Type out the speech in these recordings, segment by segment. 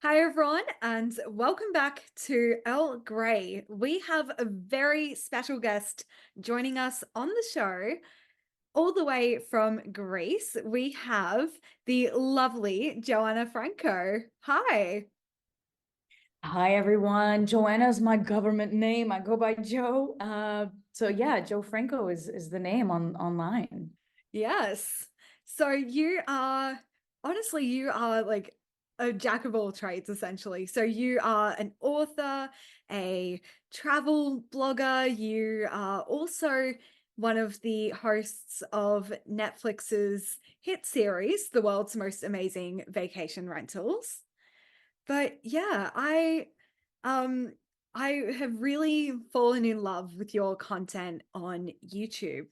Hi, everyone, and welcome back to Earl Grey. We have a very special guest joining us on the show, all the way from Greece. We have the lovely Jo Franco. Hi. Hi everyone. Joanna's my government name. I go by Jo. So yeah, Jo Franco is the name on online. Yes. So you are like a jack of all trades, essentially. So you are an author, a travel blogger. You are also one of the hosts of Netflix's hit series, The World's Most Amazing Vacation Rentals. But yeah, um I have really fallen in love with your content on YouTube.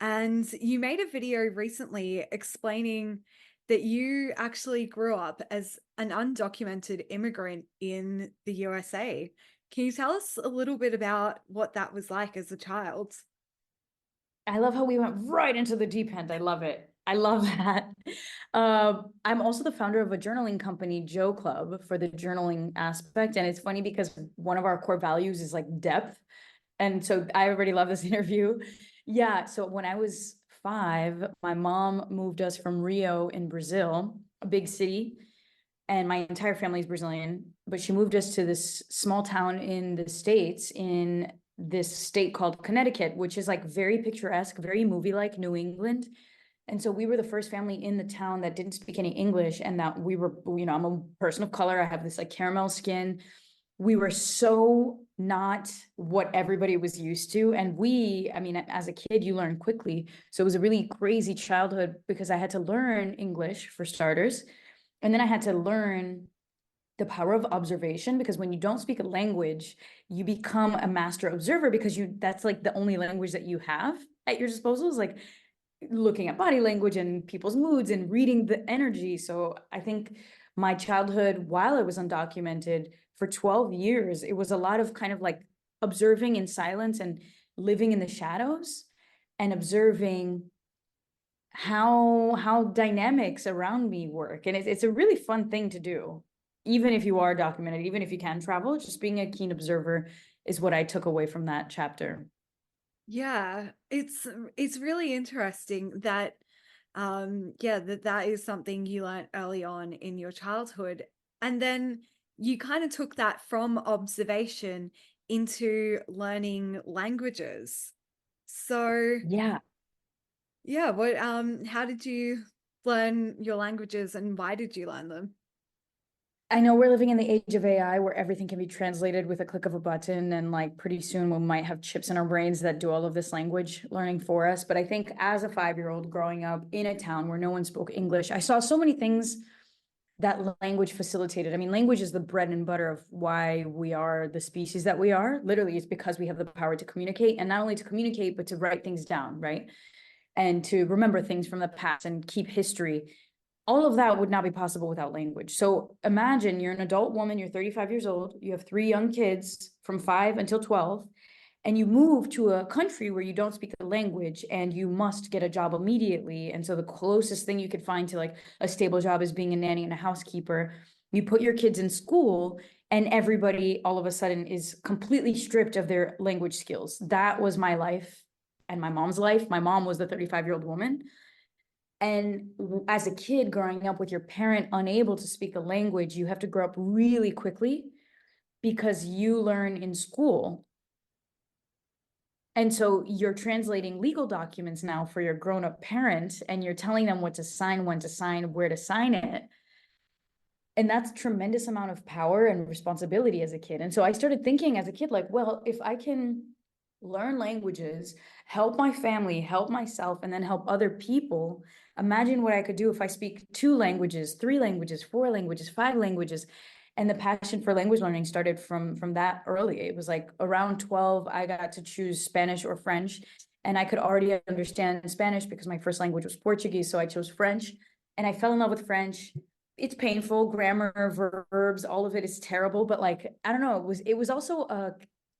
And you made a video recently explaining that you actually grew up as an undocumented immigrant in the USA. Can you tell us a little bit about what that was like as a child? I love how we went right into the deep end. I love it. I love that. I'm also the founder of a journaling company, Joe Club, for the journaling aspect. And it's funny because one of our core values is like depth. And so I already love this interview. Yeah. So when I was 5, my mom moved us from Rio in Brazil, a big city, and my entire family is Brazilian, but she moved us to this small town in the States, in this state called Connecticut, which is like very picturesque, very movie like New England. And so we were the first family in the town that didn't speak any English, and that we were, I'm a person of color. I have this like caramel skin. We were so not what everybody was used to. And I mean, as a kid, you learn quickly. So it was a really crazy childhood because I had to learn English for starters. And then I had to learn the power of observation, because when you don't speak a language, you become a master observer, because that's like the only language that you have at your disposal, is like looking at body language and people's moods and reading the energy. So I think my childhood, while it was undocumented for 12 years, it was a lot of kind of like observing in silence and living in the shadows and observing how dynamics around me work. And it's a really fun thing to do, even if you are documented, even if you can travel. Just being a keen observer is what I took away from that chapter. Yeah, it's really interesting that that is something you learned early on in your childhood. And then you kind of took that from observation into learning languages. So, Yeah. yeah, what how did you learn your languages and why did you learn them? I know we're living in the age of AI where everything can be translated with a click of a button, and like pretty soon we might have chips in our brains that do all of this language learning for us. But I think as a 5-year-old growing up in a town where no one spoke English, I saw so many things that language facilitated. I mean, language is the bread and butter of why we are the species that we are. Literally, it's because we have the power to communicate, and not only to communicate, but to write things down, right? And to remember things from the past and keep history. All of that would not be possible without language. So imagine you're an adult woman, you're 35 years old, you have 3 young kids from 5 until 12, and you move to a country where you don't speak the language and you must get a job immediately. And so the closest thing you could find to like a stable job is being a nanny and a housekeeper. You put your kids in school, and everybody all of a sudden is completely stripped of their language skills. That was my life and my mom's life. My mom was the 35-year-old woman. And as a kid growing up with your parent unable to speak the language, you have to grow up really quickly because you learn in school. And so you're translating legal documents now for your grown-up parent, and you're telling them what to sign, when to sign, where to sign it. And that's a tremendous amount of power and responsibility as a kid. And so I started thinking as a kid, like, well, if I can learn languages, help my family, help myself, and then help other people, imagine what I could do if I speak 2 languages, 3 languages, 4 languages, 5 languages. And the passion for language learning started from that early. It was like around 12, I got to choose Spanish or French. And I could already understand Spanish because my first language was Portuguese. So I chose French, and I fell in love with French. It's painful, grammar, verbs, all of it is terrible, but like, I don't know, it was also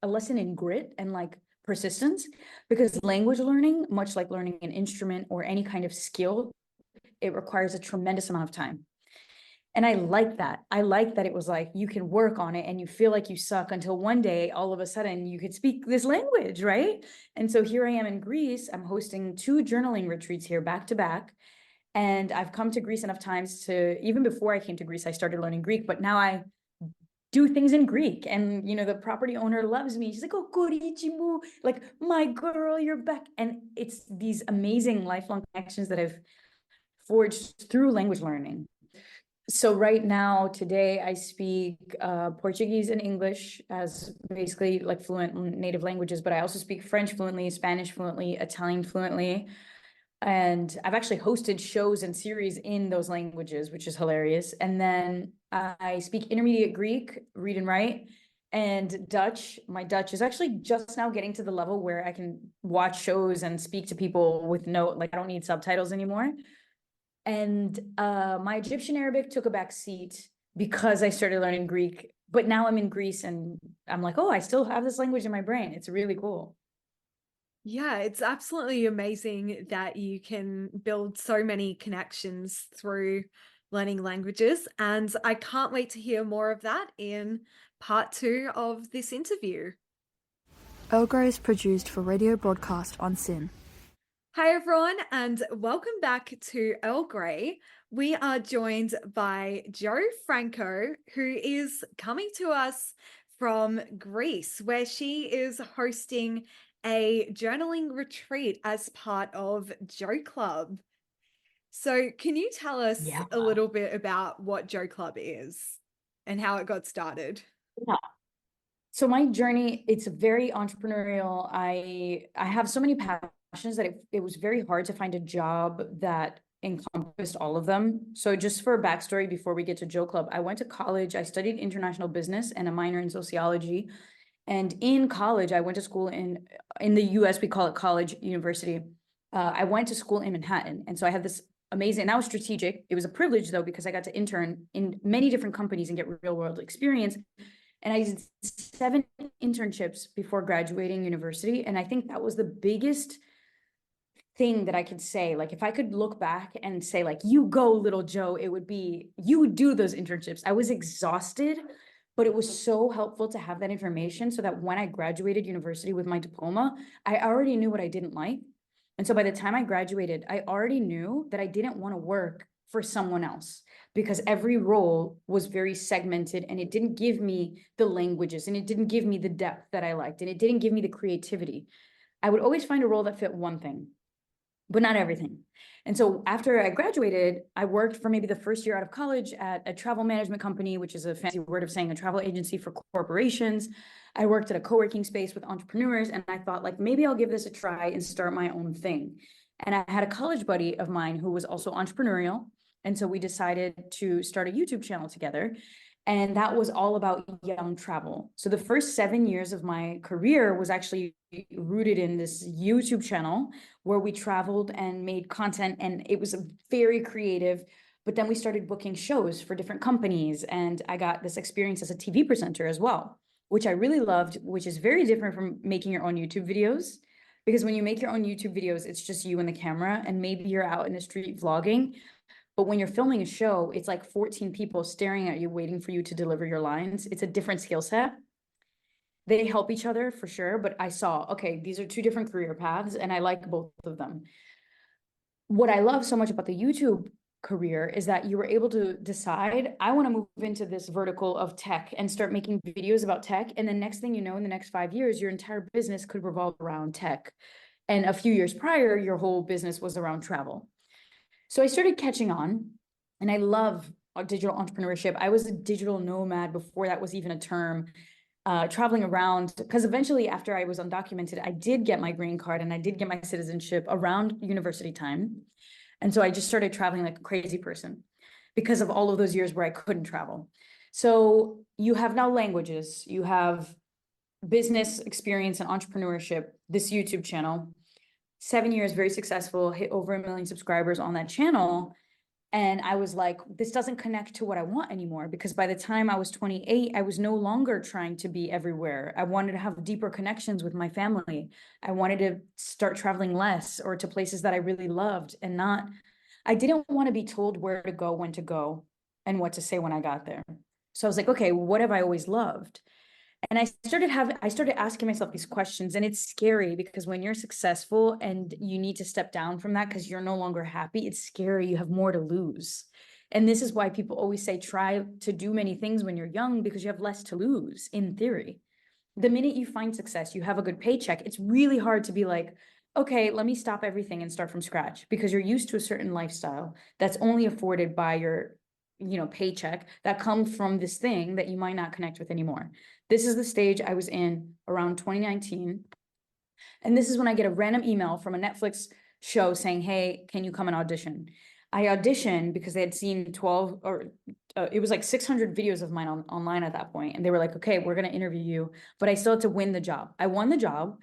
a lesson in grit and like persistence, because language learning, much like learning an instrument or any kind of skill, it requires a tremendous amount of time. And I like that. I like that it was like you can work on it and you feel like you suck until one day, all of a sudden, you could speak this language, right? And so here I am in Greece. I'm hosting 2 journaling retreats here back to back. And I've come to Greece enough times to, even before I came to Greece, I started learning Greek, but now I do things in Greek. And, the property owner loves me. She's like, oh, korichimu, like, my girl, you're back. And it's these amazing lifelong connections that I've forged through language learning. So right now, today, I speak Portuguese and English as basically like fluent native languages, but I also speak French fluently, Spanish fluently, Italian fluently. And I've actually hosted shows and series in those languages, which is hilarious. And then I speak intermediate Greek, read and write, and Dutch. My Dutch is actually just now getting to the level where I can watch shows and speak to people with I don't need subtitles anymore. And my Egyptian Arabic took a back seat because I started learning Greek. But now I'm in Greece and I'm like, oh, I still have this language in my brain. It's really cool. Yeah, it's absolutely amazing that you can build so many connections through learning languages. And I can't wait to hear more of that in part 2 of this interview. Earl Grey is produced for radio broadcast on SYN. Hi, everyone, and welcome back to Earl Grey. We are joined by Jo Franco, who is coming to us from Greece, where she is hosting a journaling retreat as part of Jo Club. So, can you tell us Yeah. a little bit about what Jo Club is and how it got started? Yeah. So my journey, it's very entrepreneurial. I have so many passions that it was very hard to find a job that encompassed all of them. So just for a backstory before we get to Jo Club, I went to college, I studied international business and a minor in sociology. And in college, I went to school in the US, we call it college, university. I went to school in Manhattan. And so I had this amazing, and that was strategic. It was a privilege though, because I got to intern in many different companies and get real world experience. And I did 7 internships before graduating university. And I think that was the biggest thing that I could say. Like, if I could look back and say, like, you go, little Jo, it would be, you would do those internships. I was exhausted, but it was so helpful to have that information so that when I graduated university with my diploma, I already knew what I didn't like. And so by the time I graduated, I already knew that I didn't want to work for someone else, because every role was very segmented and it didn't give me the languages and it didn't give me the depth that I liked and it didn't give me the creativity. I would always find a role that fit one thing, but not everything. And so after I graduated, I worked for maybe the first year out of college at a travel management company, which is a fancy word of saying a travel agency for corporations. I worked at a co-working space with entrepreneurs, and I thought, like, maybe I'll give this a try and start my own thing. And I had a college buddy of mine who was also entrepreneurial. And so we decided to start a YouTube channel together. And that was all about young travel. So the first 7 years of my career was actually rooted in this YouTube channel where we traveled and made content, and it was very creative. But then we started booking shows for different companies, and I got this experience as a TV presenter as well, which I really loved, which is very different from making your own YouTube videos. Because when you make your own YouTube videos, it's just you and the camera, and maybe you're out in the street vlogging. But when you're filming a show, it's like 14 people staring at you, waiting for you to deliver your lines. It's a different skill set. They help each other for sure, but I saw, okay, these are 2 different career paths, and I like both of them. What I love so much about the YouTube career is that you were able to decide, I want to move into this vertical of tech and start making videos about tech. And the next thing you know, in the next 5 years, your entire business could revolve around tech. And a few years prior, your whole business was around travel. So I started catching on, and I love digital entrepreneurship. I was a digital nomad before that was even a term, traveling around, because eventually, after I was undocumented, I did get my green card and I did get my citizenship around university time. And so I just started traveling like a crazy person because of all of those years where I couldn't travel. So you have now languages, you have business experience and entrepreneurship, this YouTube channel. 7 years, very successful, hit over 1 million subscribers on that channel. And I was like, this doesn't connect to what I want anymore, because by the time I was 28, I was no longer trying to be everywhere. I wanted to have deeper connections with my family. I wanted to start traveling less, or to places that I really loved, and not, I didn't want to be told where to go, when to go. and what to say when I got there. So I was like, okay, what have I always loved? And I started asking myself these questions, and it's scary because when you're successful and you need to step down from that because you're no longer happy, it's scary. You have more to lose. And this is why people always say try to do many things when you're young, because you have less to lose in theory. The minute you find success, you have a good paycheck, it's really hard to be like, okay, let me stop everything and start from scratch, because you're used to a certain lifestyle that's only afforded by your, paycheck that comes from this thing that you might not connect with anymore. This is the stage I was in around 2019. And this is when I get a random email from a Netflix show saying, hey, can you come and audition? I auditioned because they had seen 12 or it was like 600 videos of mine online at that point. And they were like, okay, we're going to interview you, but I still had to win the job. I won the job.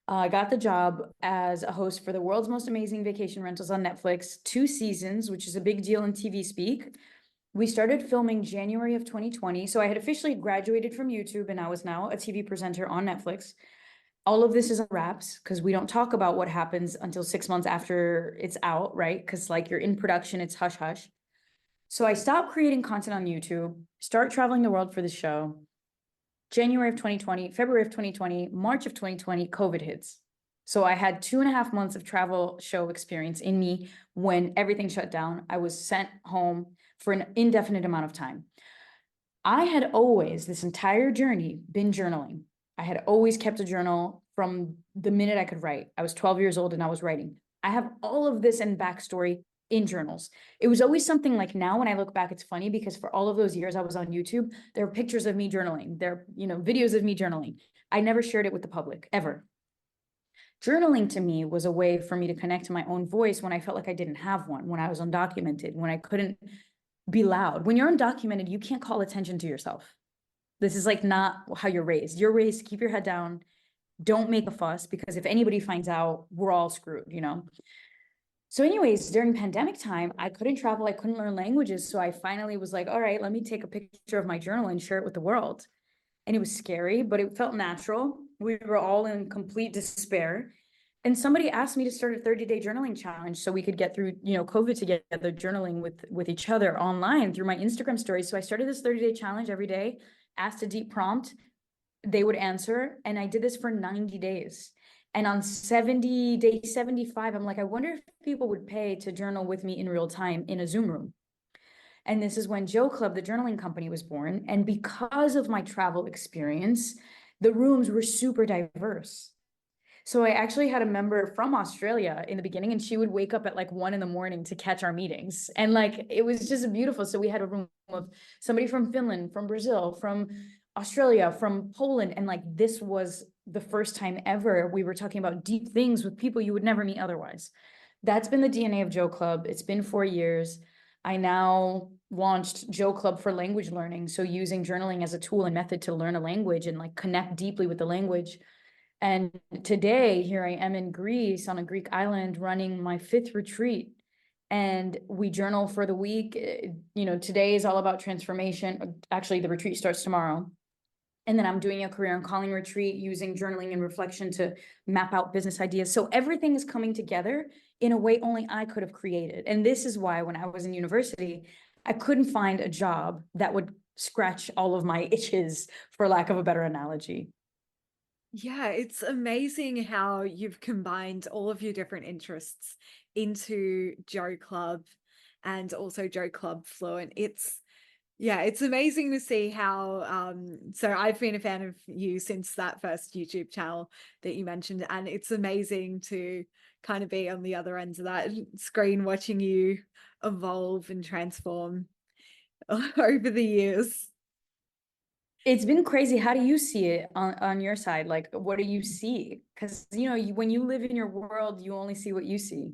I got the job as a host for the world's most amazing vacation rentals on Netflix, 2 seasons, which is a big deal in TV speak. We started filming January of 2020. So I had officially graduated from YouTube and I was now a TV presenter on Netflix. All of this is on wraps because we don't talk about what happens until 6 months after it's out, right? Because like you're in production, it's hush hush. So I stopped creating content on YouTube, start traveling the world for the show. January of 2020, February of 2020, March of 2020, COVID hits. So I had 2.5 months of travel show experience in me when everything shut down. I was sent home for an indefinite amount of time. I had always, this entire journey, been journaling. I had always kept a journal from the minute I could write. I was 12 years old and I was writing. I have all of this in backstory in journals. It was always something like, now when I look back, it's funny because for all of those years I was on YouTube, there are pictures of me journaling. There are, videos of me journaling. I never shared it with the public, ever. Journaling to me was a way for me to connect to my own voice when I felt like I didn't have one, when I was undocumented, when I couldn't be loud. When you're undocumented, you can't call attention to yourself. This is like not how you're raised. You're raised to keep your head down, don't make a fuss, because if anybody finds out, we're all screwed. So anyways, during pandemic time, I couldn't travel, I couldn't learn languages. So I finally was like, all right, let me take a picture of my journal and share it with the world. And it was scary, but it felt natural. We were all in complete despair. And somebody asked me to start a 30-day journaling challenge so we could get through, COVID together, journaling with each other online through my Instagram stories. So I started this 30-day challenge every day, asked a deep prompt, they would answer. And I did this for 90 days. And on day 75, I'm like, I wonder if people would pay to journal with me in real time in a Zoom room. And this is when Jo Club, the journaling company, was born. And because of my travel experience, the rooms were super diverse. So I actually had a member from Australia in the beginning, and she would wake up at like 1 a.m. to catch our meetings. And like, it was just beautiful. So we had a room of somebody from Finland, from Brazil, from Australia, from Poland. And like, this was the first time ever we were talking about deep things with people you would never meet otherwise. That's been the DNA of Jo Club. It's been 4 years. I now launched Jo Club for language learning. So using journaling as a tool and method to learn a language and like connect deeply with the language. And today, here I am in Greece on a Greek island running my 5th retreat. And we journal for the week. Today is all about transformation. Actually, the retreat starts tomorrow. And then I'm doing a career and calling retreat using journaling and reflection to map out business ideas. So everything is coming together in a way only I could have created. And this is why when I was in university, I couldn't find a job that would scratch all of my itches, for lack of a better analogy. Yeah, it's amazing how you've combined all of your different interests into Jo Club and also Jo Club Fluent. It's amazing to see how so I've been a fan of you since that first YouTube channel that you mentioned, and it's amazing to kind of be on the other end of that screen watching you evolve and transform over the years. It's been crazy. How do you see it on your side? Like, what do you see? Because, when you live in your world, you only see what you see.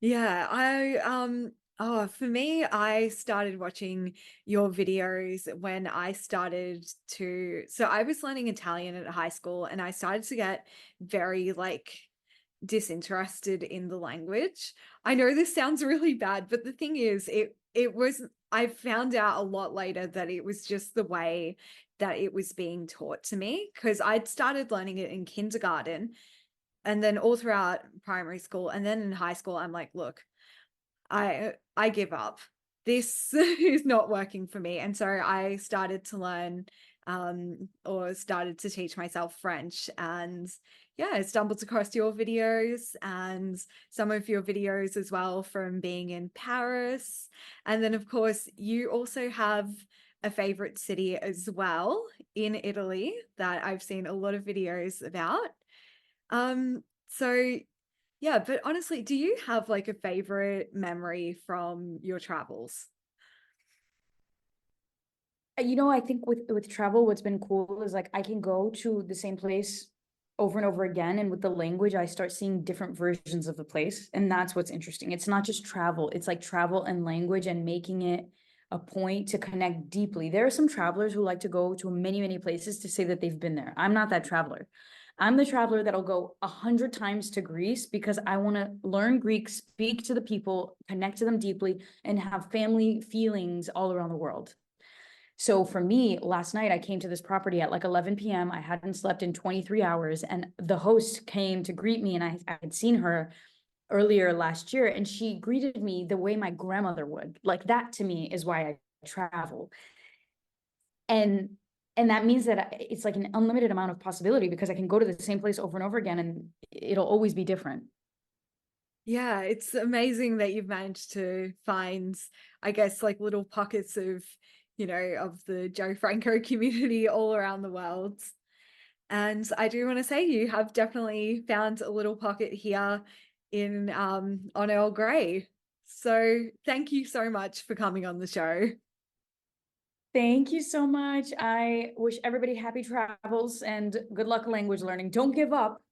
Yeah, for me, I started watching your videos when I so I was learning Italian at high school, and I started to get very like disinterested in the language. I know this sounds really bad, but the thing is, I found out a lot later that it was just the way that it was being taught to me, because I'd started learning it in kindergarten and then all throughout primary school, and then in high school I'm like, look, I give up. this is not working for me. And so I started to learn or started to teach myself French. And yeah, I stumbled across your videos and some of your videos as well from being in Paris. And then, of course, you also have a favorite city as well in Italy that I've seen a lot of videos about. So yeah, but honestly, do you have like a favorite memory from your travels? I think with travel, what's been cool is like I can go to the same place over and over again, and with the language, I start seeing different versions of the place, and that's what's interesting. It's not just travel; it's like travel and language, and making it a point to connect deeply. There are some travelers who like to go to many, many places to say that they've been there. I'm not that traveler. I'm the traveler that'll go 100 times to Greece because I want to learn Greek, speak to the people, connect to them deeply, and have family feelings all around the world. So for me, last night I came to this property at like 11 p.m. I hadn't slept in 23 hours, and the host came to greet me, and I had seen her earlier last year, and she greeted me the way my grandmother would. Like that to me is why I travel. And and that means that it's like an unlimited amount of possibility because I can go to the same place over and over again, and it'll always be different. Yeah, it's amazing that you've managed to find, I guess, like little pockets of, of the Jo Franco community all around the world. And I do want to say you have definitely found a little pocket here in on Earl Grey. So thank you so much for coming on the show. Thank you so much. I wish everybody happy travels and good luck language learning. Don't give up.